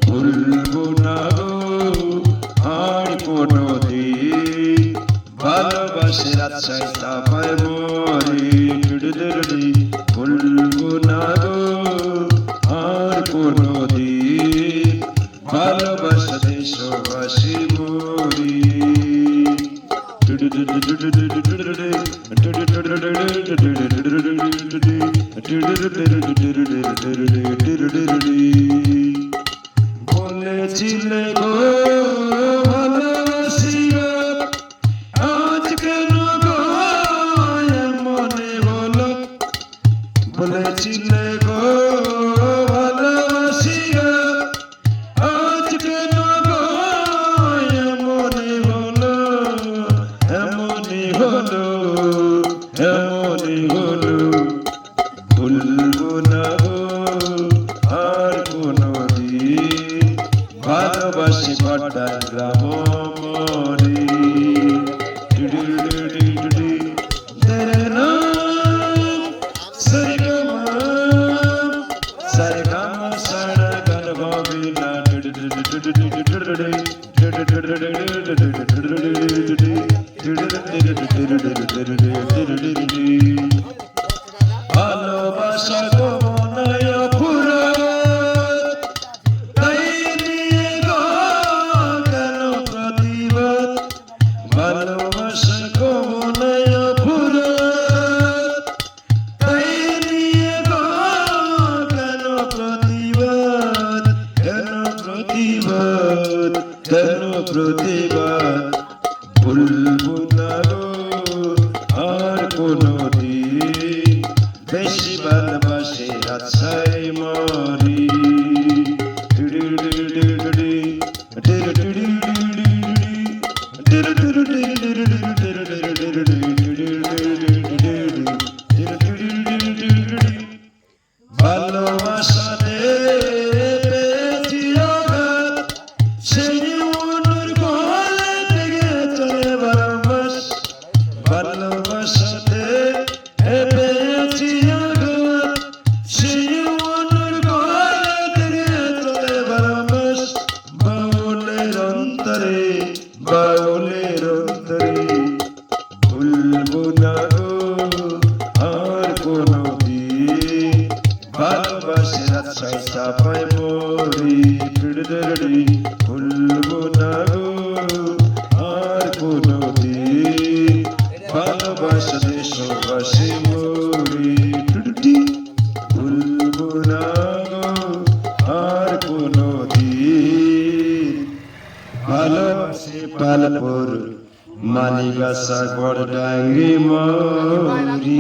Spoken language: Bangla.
ভুলবো না গো আর কোনদিন ভালোবাসার আশায় তাপায় মরি। ভুলবো না গো আর কোনদিন ভালোবাসা দেশবাসী মরি। বলেছিলে গো ভালোবাসি গো, আজ কেন গো মনে হলো। বলেছিলে গো ভালোবাসি গো, আজ কেন গো মনে হলো। এমনই হলো, এমনই হলো। ভুলবো না গো আর কোনদিন ভালোবাসি পাঠান গ্রাম মরি। ভালোবাসা গো মনয় ফুরাত, তাই নিয়ে গো কেন প্রতিবাদ। ভালোবাসা গো মনয় ফুরাত, তাই নিয়ে গো কেন প্রতিবাদ। কেন প্রতিবাদ, কেন প্রতিবাদ। ভুলবো না গো আর কোনদিন বেশি ভালোবাসে আশায় মরি। ভালোবাসাতে পেয়েছি আঘাত, সেই মনের গলে থেকে চলে বারমাস। ভালোবাসাতে পেয়েছি আঘাত, সেই মনের গলে থেকে চলে বারমাস। বাউলের অন্তরে, বাউলের অন্তরে। ভুলবো না গো আর কোনদিন ভালোবাসার আশায় চাপায় মরি। ভুলবো না গো আর কোনদিন ভালোবাসা দেশবাসী মরি। ভুলবো না গো আর কোনদিন ভালোবাসি পালপুর মানিগাছা গড় ডাঙ্গি মরি।